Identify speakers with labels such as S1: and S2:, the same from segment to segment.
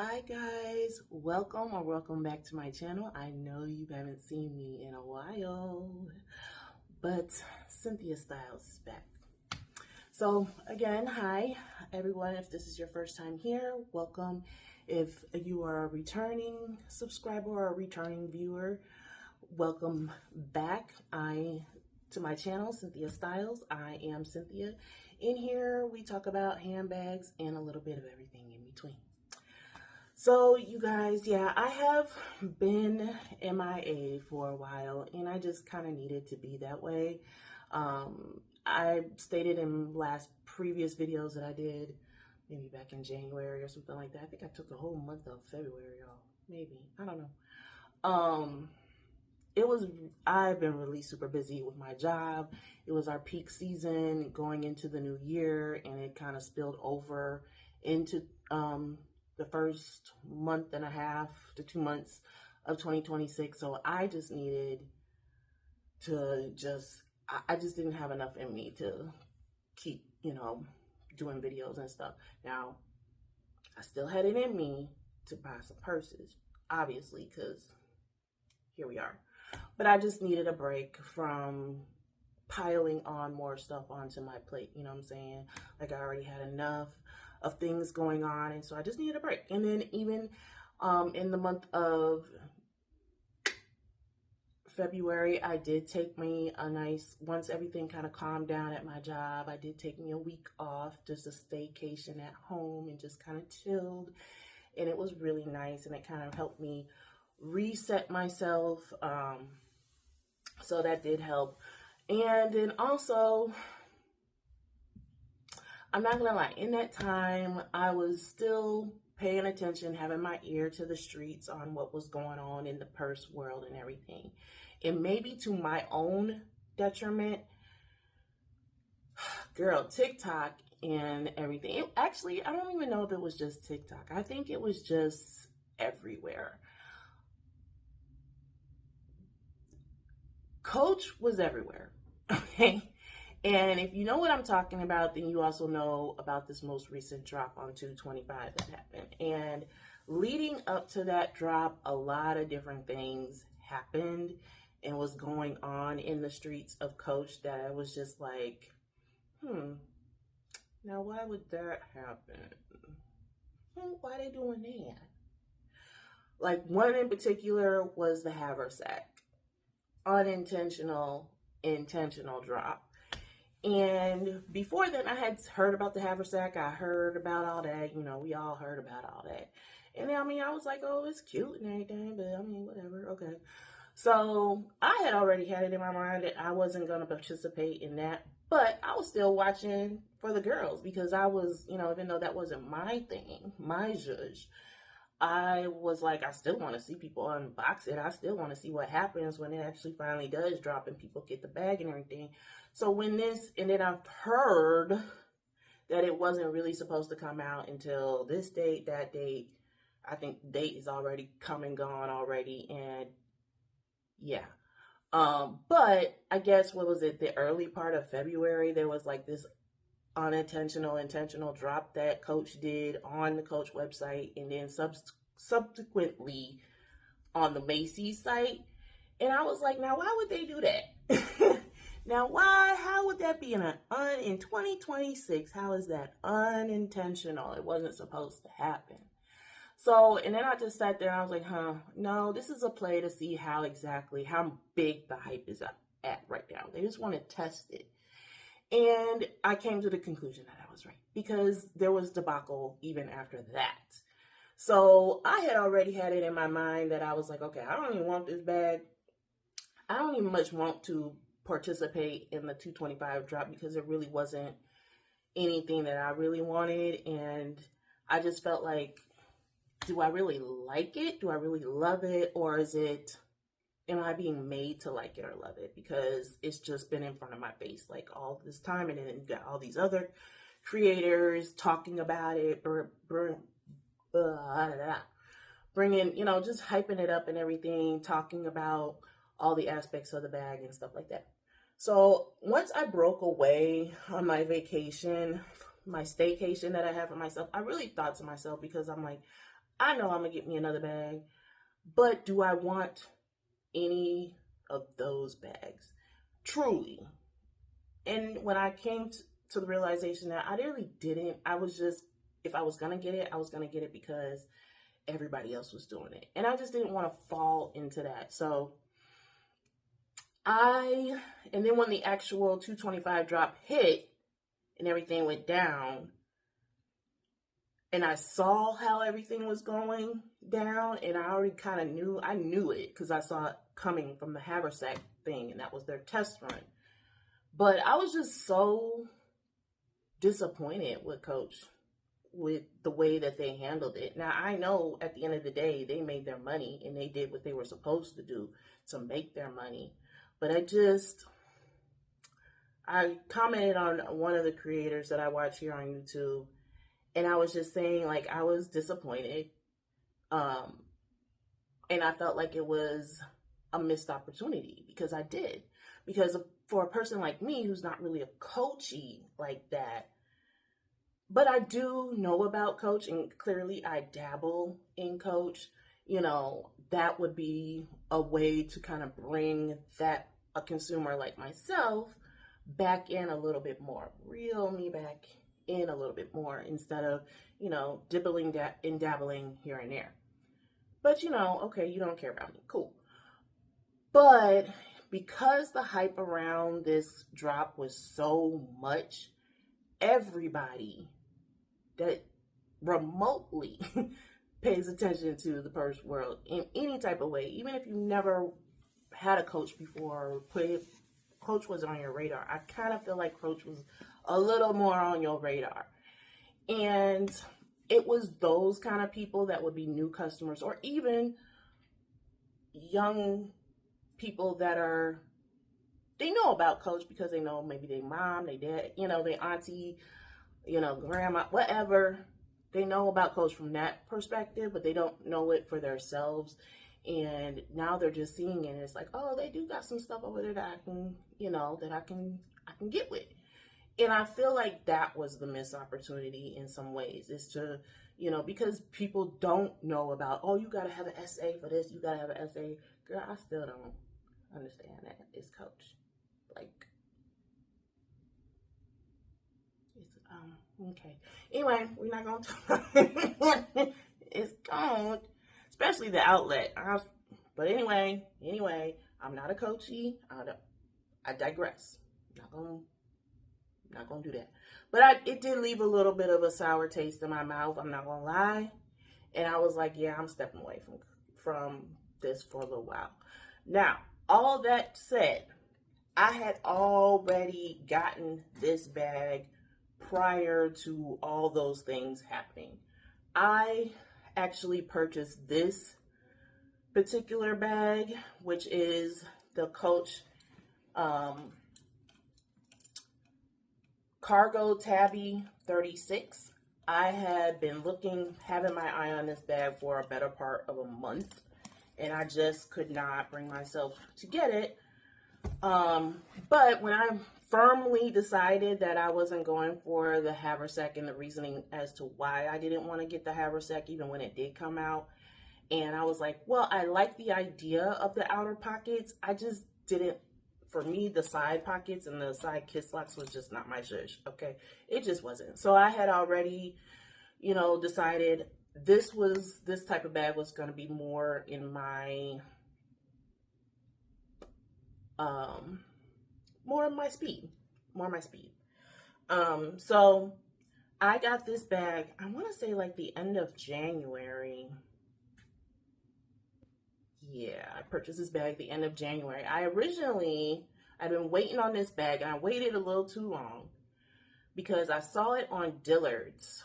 S1: Hi guys, welcome back to my channel. I know you haven't seen me in a while, but Cynthia Styles is back. So again, hi everyone. If this is your first time here, welcome. If you are a returning subscriber or a returning viewer, welcome back to my channel, Cynthia Styles. I am Cynthia. In here, we talk about handbags and a little bit of everything in between. So you guys, yeah, I have been MIA for a while and I just kind of needed to be that way. I stated in previous videos that I did maybe back in January or something like that. I think I took the whole month of February off, maybe, I don't know. I've been really super busy with my job. It was our peak season going into the new year, and it kind of spilled over into the first month and a half to 2 months of 2026. So I just needed to I just didn't have enough in me to keep, doing videos and stuff. Now, I still had it in me to buy some purses, obviously, because here we are. But I just needed a break from piling on more stuff onto my plate, you know what I'm saying? Like I already had enough of things going on, and so I just needed a break. And then even in the month of February, I did take me once everything kind of calmed down at my job, I did take me a week off, just a staycation at home, and just kind of chilled. And it was really nice, and it kind of helped me reset myself. So that did help. And then also, I'm not gonna lie, in that time, I was still paying attention, having my ear to the streets on what was going on in the purse world and everything. And maybe to my own detriment, girl, TikTok and everything. Actually, I don't even know if it was just TikTok. I think it was just everywhere. Coach was everywhere, okay? And if you know what I'm talking about, then you also know about this most recent drop on 225 that happened. And leading up to that drop, a lot of different things happened and was going on in the streets of Coach that I was just like, now why would that happen? Why are they doing that? Like one in particular was the haversack. Unintentional, intentional drop. And before then, I had heard about the haversack. I heard about all that. We all heard about all that. And I was like, oh, it's cute and everything, but whatever. Okay. So I had already had it in my mind that I wasn't going to participate in that, but I was still watching for the girls because I was, even though that wasn't my thing, my zhuzh, I was like, I still want to see people unbox it. I still want to see what happens when it actually finally does drop and people get the bag and everything. So and then I've heard that it wasn't really supposed to come out until this date, that date. I think the date is already come and gone already. And yeah. But I guess, what was it? The early part of February, there was like this intentional drop that Coach did on the Coach website, and then subsequently on the Macy's site. And I was like, now why would they do that? Now how would that be in 2026? How is that unintentional? It wasn't supposed to happen. So, and then I just sat there and I was like, no, this is a play to see how big the hype is at right now. They just want to test it. And I came to the conclusion that I was right, because there was debacle even after that. So I had already had it in my mind that I was like, okay, I don't even want this bag. I don't even much want to participate in the 225 drop because it really wasn't anything that I really wanted. And I just felt like, do I really like it? Do I really love it? Or am I being made to like it or love it? Because it's just been in front of my face like all this time. And then you got all these other creators talking about it, bringing, just hyping it up and everything, talking about all the aspects of the bag and stuff like that. So once I broke away on my vacation, my staycation that I had for myself, I really thought to myself, because I'm like, I know I'm gonna get me another bag, but do I want any of those bags? Truly. And when I came to the realization that I really didn't, I was just, if I was gonna get it, I was gonna get it because everybody else was doing it. And I just didn't want to fall into that. So and then when the actual 225 drop hit and everything went down, and I saw how everything was going down, and I already kind of knew it because I saw it coming from the Haversack thing, and that was their test run. But I was just so disappointed with Coach, with the way that they handled it. Now, I know at the end of the day, they made their money and they did what they were supposed to do to make their money. But I commented on one of the creators that I watch here on YouTube, and I was just saying, like, I was disappointed. And I felt like it was a missed opportunity because I did. Because for a person like me who's not really a coachy like that, but I do know about Coach, and clearly I dabble in Coach, that would be a way to kind of bring a consumer like myself back in a little bit more, reel me back in a little bit more instead of, dibbling and dabbling here and there. But, okay, you don't care about me. Cool. But because the hype around this drop was so much, everybody that remotely pays attention to the purse world in any type of way, even if you never had a Coach before, Coach was on your radar. I kind of feel like Coach was a little more on your radar. And it was those kind of people that would be new customers, or even young people that they know about Coach because they know maybe their mom, their dad, their auntie, grandma, whatever. They know about Coach from that perspective, but they don't know it for themselves. And now they're just seeing it, and it's like, oh, they do got some stuff over there that I can, that I can get with. And I feel like that was the missed opportunity in some ways, is to, because people don't know about, oh, you got to have an SA for this, you got to have an SA. Girl, I still don't understand that. It's Coach. Like, okay. Anyway, we're not going to talk. It's gone. Especially the outlet. But anyway, I'm not a coachy. I digress. Not gonna do that. But it did leave a little bit of a sour taste in my mouth. I'm not gonna lie. And I was like, yeah, I'm stepping away from this for a little while. Now, all that said, I had already gotten this bag prior to all those things happening. I actually purchased this particular bag, which is the Coach Cargo Tabby 36. I had been having my eye on this bag for a better part of a month, and I just could not bring myself to get it. But when I firmly decided that I wasn't going for the Haversack, and the reasoning as to why I didn't want to get the Haversack even when it did come out, and I was like, well, I like the idea of the outer pockets. I just didn't, for me, the side pockets and the side kiss locks was just not my zhuzh, okay? It just wasn't. So I had already, decided this type of bag was going to be more in my, more of my speed. So I got this bag, I want to say like the end of January. Yeah, I purchased this bag the end of January. I've been waiting on this bag, and I waited a little too long because I saw it on Dillard's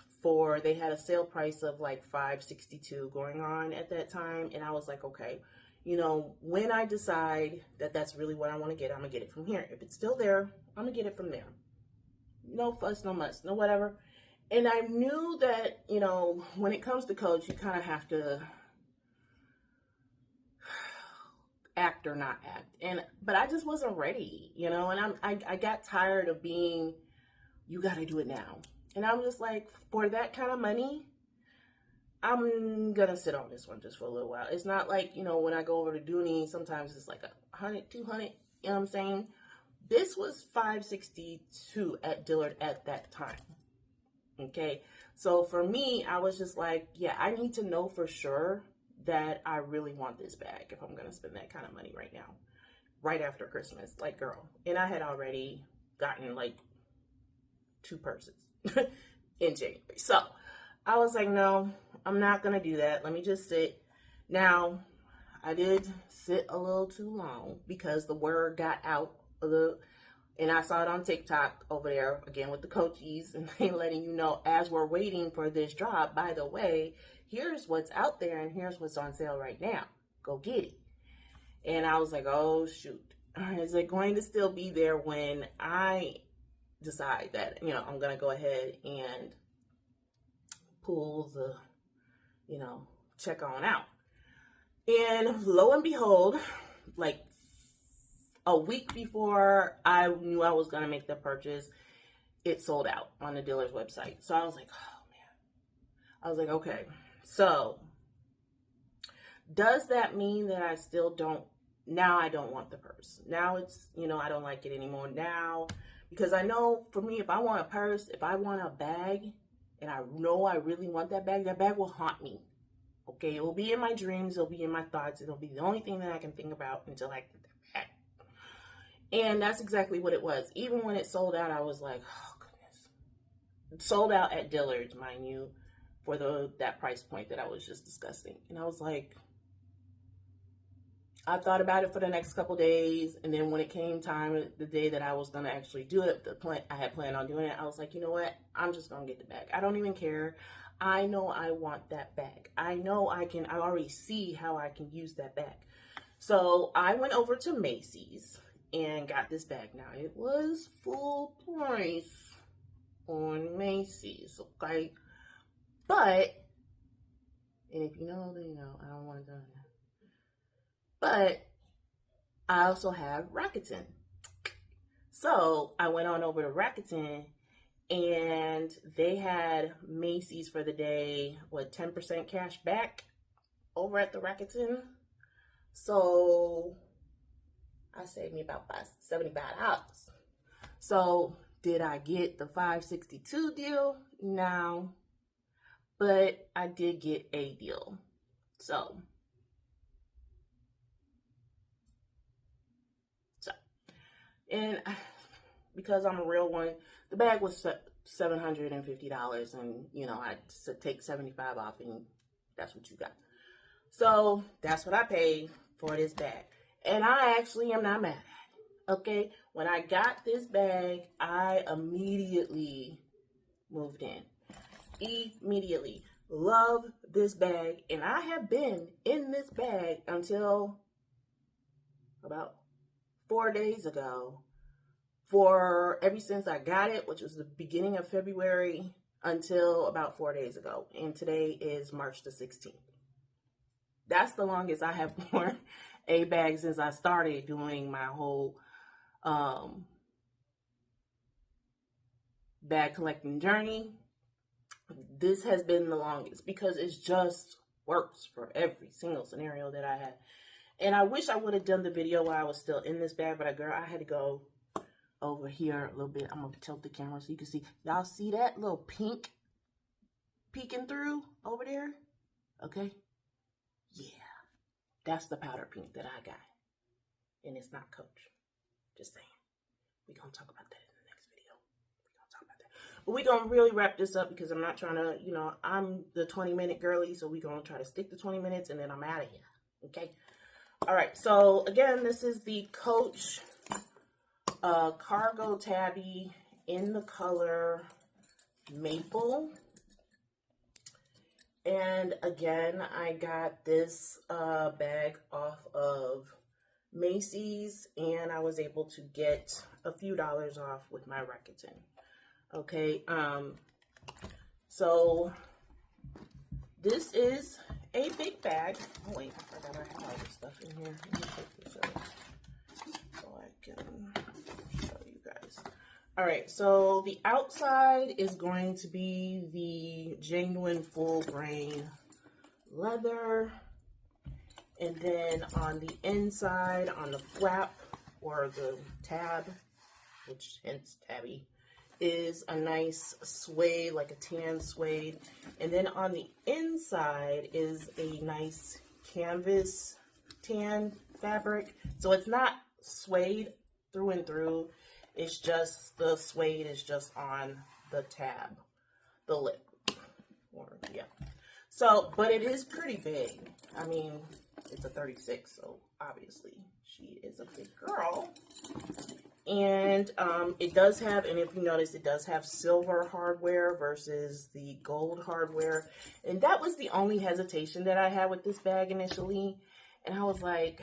S1: they had a sale price of like $5.62 going on at that time. And I was like, okay, when I decide that that's really what I want to get, I'm gonna get it from here. If it's still there, I'm gonna get it from there. No fuss, no muss, no whatever. And I knew that, when it comes to Coach, you kind of have to act or not act, but I just wasn't ready, and I got tired of being, you got to do it now, and I'm just like, for that kind of money, I'm gonna sit on this one just for a little while. It's not like, you know, when I go over to Dooney, sometimes it's like 100, 200, you know what I'm saying? This was $562 at Dillard at that time. Okay, so for me, I was just like, yeah, I need to know for sure that I really want this bag if I'm gonna spend that kind of money right now, right after Christmas. Like, girl, and I had already gotten like 2 purses in January. So I was like, no, I'm not gonna do that. Let me just sit. Now, I did sit a little too long because the word got out of the, and I saw it on TikTok over there again with the coaches, and they letting you know, as we're waiting for this drop, by the way, here's what's out there and here's what's on sale right now. Go get it. And I was like, oh shoot, is it going to still be there when I decide that, you know, I'm gonna go ahead and pull the, you know, check on out? And lo and behold, like a week before I knew I was gonna make the purchase, it sold out on the dealer's website. So I was like, oh man. I was like, okay, so does that mean that I still don't, now I don't want the purse? Now it's, you know, I don't like it anymore now, because I know for me, if I want a purse, if I want a bag, and I know I really want that bag will haunt me. Okay, it will be in my dreams, it'll be in my thoughts, it'll be the only thing that I can think about until I get that bag. And that's exactly what it was. Even when it sold out, I was like, oh goodness. It sold out at Dillard's, mind you, for that price point that I was just discussing. And I was like, I thought about it for the next couple days, and then when it came time, the day that I was going to actually do it, I had planned on doing it, I was like, you know what, I'm just going to get the bag. I don't even care. I know I want that bag. I know I already see how I can use that bag. So I went over to Macy's and got this bag. Now, it was full price on Macy's, okay? But, and if you know, then you know, I don't want to go there. But I also have Rakuten. So I went on over to Rakuten, and they had Macy's for the day, 10% cash back over at the Rakuten. So I saved me about $75. So did I get the $562 deal? No, but I did get a deal. So and because I'm a real one, the bag was $750, and you know, I take 75 off, and that's what you got. So that's what I paid for this bag, and I actually am not mad at it. Okay, when I got this bag, I immediately moved in. Immediately. Love this bag, and I have been in this bag until about 4 days ago, ever since I got it, which was the beginning of February, until about 4 days ago. And today is March the 16th. That's the longest I have worn a bag since I started doing my whole bag collecting journey. This has been the longest because it just works for every single scenario that I had. And I wish I would have done the video while I was still in this bag, but I had to go over here a little bit. I'm going to tilt the camera so you can see. Y'all see that little pink peeking through over there? Okay. Yeah. That's the powder pink that I got. And it's not Coach. Just saying. We're going to talk about that in the next video. We're going to talk about that. But we're going to really wrap this up because I'm not trying to, you know, I'm the 20-minute girly, so we're going to try to stick to 20 minutes and then I'm out of here. Okay. All right, so again, this is the Coach Cargo Tabby in the color Maple. And again, I got this bag off of Macy's, and I was able to get a few dollars off with my Rakuten. Okay, so this is a big bag. Oh wait, I forgot I have all this stuff in here. Let me take this out so I can show you guys. All right, so the outside is going to be the genuine full grain leather. And then on the inside, on the flap or the tab, which hence tabby, is a nice suede, like a tan suede. And then on the inside is a nice canvas tan fabric. So it's not suede through and through. It's just the suede is just on the tab, the lip, or yeah. So, but it is pretty big. I mean, it's a 36, so obviously she is a big girl. And it does have, and if you notice, it does have silver hardware versus the gold hardware. And that was the only hesitation that I had with this bag initially. And I was like,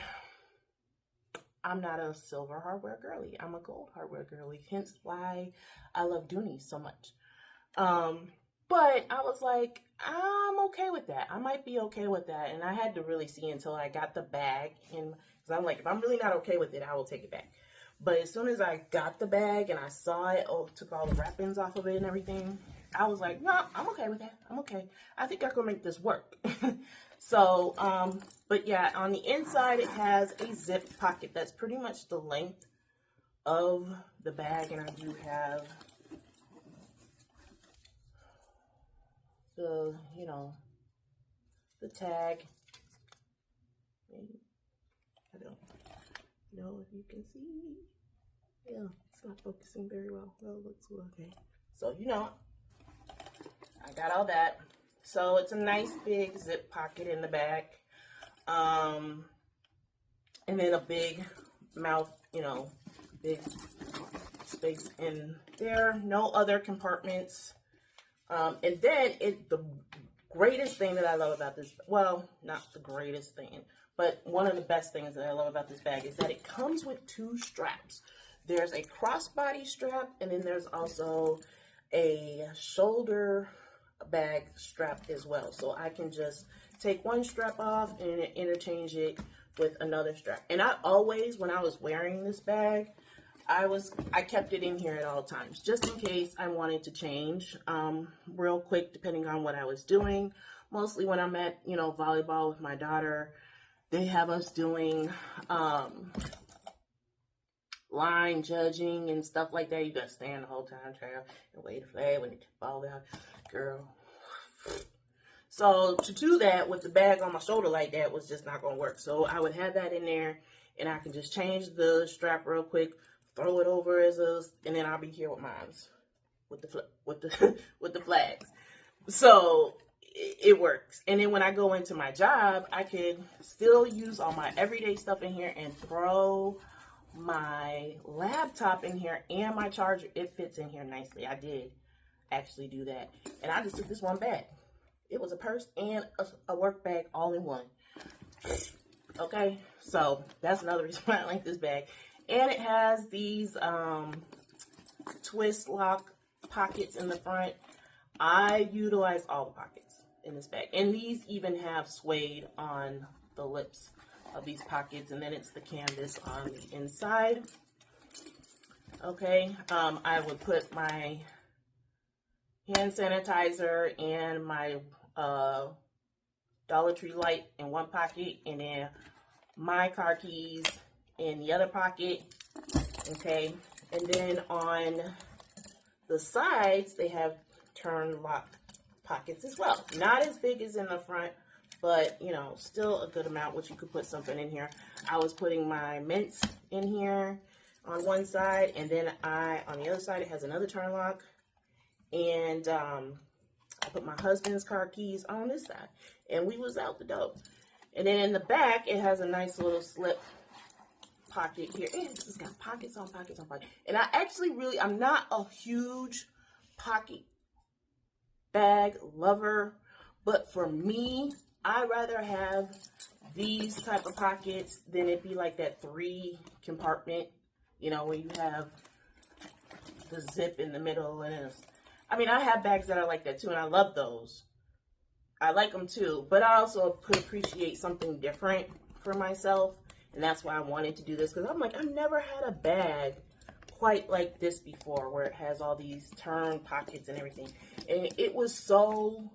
S1: I'm not a silver hardware girly. I'm a gold hardware girly. Hence why I love Dooney so much. But I was like, I'm okay with that. I might be okay with that. And I had to really see until I got the bag. And because I'm like, if I'm really not okay with it, I will take it back. But as soon as I got the bag and I saw it, took all the wrappings off of it and everything, I was like, no, I'm okay with that. I'm okay. I think I can make this work. So, but yeah, on the inside, it has a zip pocket. That's pretty much the length of the bag. And I do have the, you know, the tag. I don't know if you can see. Yeah, it's not focusing very well. Well, it looks okay. So, you know, I got all that. So it's a nice big zip pocket in the back. And then a big mouth, you know, big space in there. No other compartments. And then the greatest thing that I love about this, well, not the greatest thing, but one of the best things that I love about this bag is that it comes with two straps. There's a crossbody strap, and then there's also a shoulder bag strap as well. So I can just take one strap off and interchange it with another strap. And I always, when I was wearing this bag, I kept it in here at all times, just in case I wanted to change real quick, depending on what I was doing. Mostly when I'm at, you know, volleyball with my daughter, they have us doing line judging and stuff like that. You gotta stand the whole time, try and wave the flag when it falls out, girl. So to do that with the bag on my shoulder like that was just not gonna work. So I would have that in there, and I can just change the strap real quick, throw it over as a, and then I'll be here with mines, with the flags. So it works. And then when I go into my job, I can still use all my everyday stuff in here and throw my laptop in here and my charger. It fits in here nicely. I did actually do that. And I just took this one bag. It was a purse and a work bag all in one. Okay, so that's another reason why I like this bag. And it has these twist lock pockets in the front. I utilize all the pockets in this bag. And these even have suede on the lips of these pockets. And then it's the canvas on the inside. Okay, I would put my hand sanitizer and my Dollar Tree light in one pocket, and then my car keys in the other pocket. Okay, and then on the sides they have turn lock pockets as well. Not as big as in the front, but you know, still a good amount, which you could put something in here. I was putting my mints in here on one side, and then on the other side it has another turn lock, and I put my husband's car keys on this side, and we was out the door. And then in the back, it has a nice little slip pocket here. And it's got pockets on pockets on pockets. And I actually I'm not a huge pocket bag lover, but for me, I rather have these type of pockets than it be like that 3 compartment, you know, where you have the zip in the middle. And I mean, I have bags that are like that too, and I love those. I like them too, but I also could appreciate something different for myself, and that's why I wanted to do this, because I'm like, I've never had a bag quite like this before, where it has all these turn pockets and everything, and it was so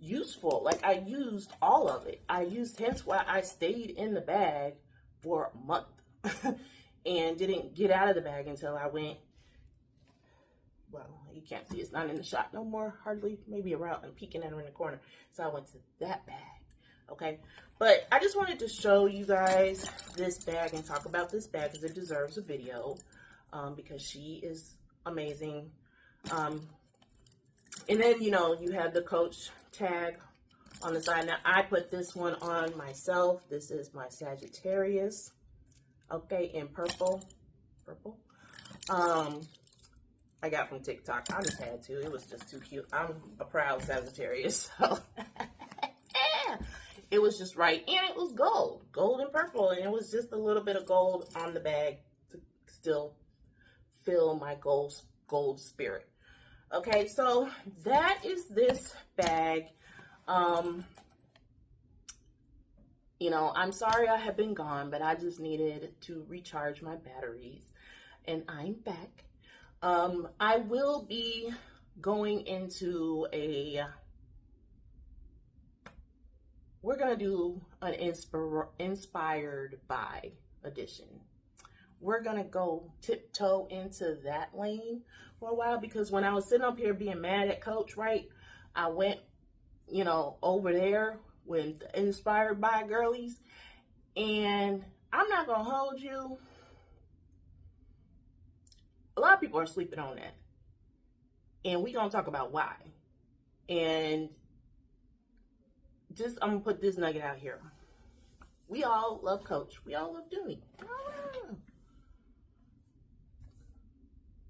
S1: useful. Like, I used all of it. Hence why I stayed in the bag for a month and didn't get out of the bag until I went, well, you can't see, it's not in the shot no more, hardly, maybe around, I'm peeking at her in the corner. So I went to that bag, okay? But I just wanted to show you guys this bag and talk about this bag because it deserves a video, because she is amazing. And then, you know, you have the Coach tag on the side. Now, I put this one on myself. This is my Sagittarius, okay, in purple. I got from TikTok. I just had to. It was just too cute. I'm a proud Sagittarius, so it was just right. And it was gold and purple, and it was just a little bit of gold on the bag to still feel my gold spirit. Okay, so that is this bag. You know, I'm sorry I have been gone, but I just needed to recharge my batteries, and I'm back. I will be going into we're going to do an inspired by edition. We're going to go tiptoe into that lane for a while, because when I was sitting up here being mad at Coach, right, I went, you know, over there with the inspired by girlies, and I'm not going to hold you. A lot of people are sleeping on that, and we're going to talk about why. And just, I'm going to put this nugget out here. We all love Coach. We all love Dooney.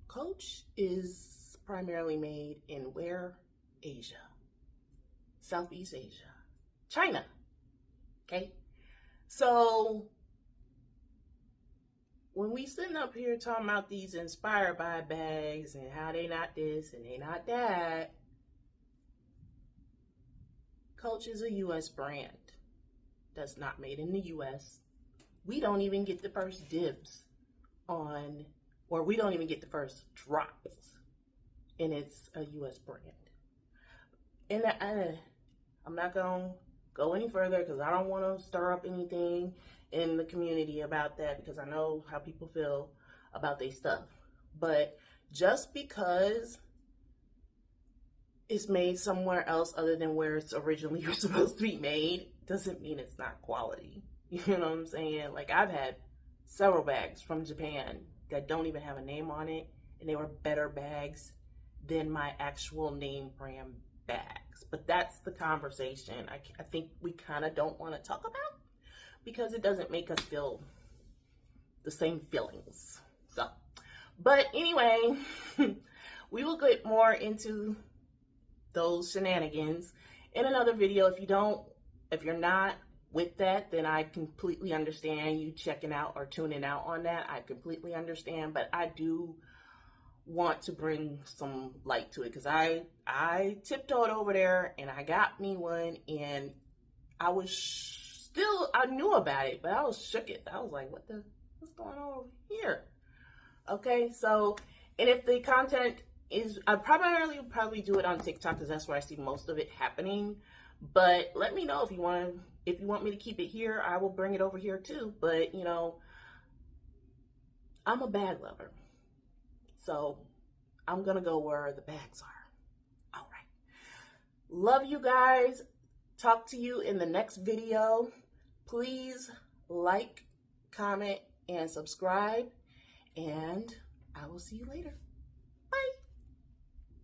S1: Coach is primarily made in where? Asia. Southeast Asia. China. Okay? So, when we sitting up here talking about these inspired by bags and how they not this and they not that, Coach is a U.S. brand that's not made in the U.S. We don't even get the first dibs on, or we don't even get the first drops, and it's a U.S. brand. And I'm not going to go any further because I don't want to stir up anything in the community about that, because I know how people feel about their stuff. But just because it's made somewhere else other than where it's originally supposed to be made doesn't mean it's not quality. You know what I'm saying? Like, I've had several bags from Japan that don't even have a name on it, and they were better bags than my actual name brand bags. But that's the conversation I think we kind of don't want to talk about, because it doesn't make us feel the same feelings. So, but anyway, we will get more into those shenanigans in another video. If you're not with that, then I completely understand you checking out or tuning out on that. I completely understand, but I do want to bring some light to it, because I tiptoed over there and I got me one, and I was I knew about it, but I was shook it. I was like, what's going on over here? Okay, so, and if the content is, I probably do it on TikTok, because that's where I see most of it happening. But let me know if you want me to keep it here. I will bring it over here too. But, you know, I'm a bag lover, so I'm gonna go where the bags are. All right, love you guys. Talk to you in the next video. Please like, comment, and subscribe, and I will see you later.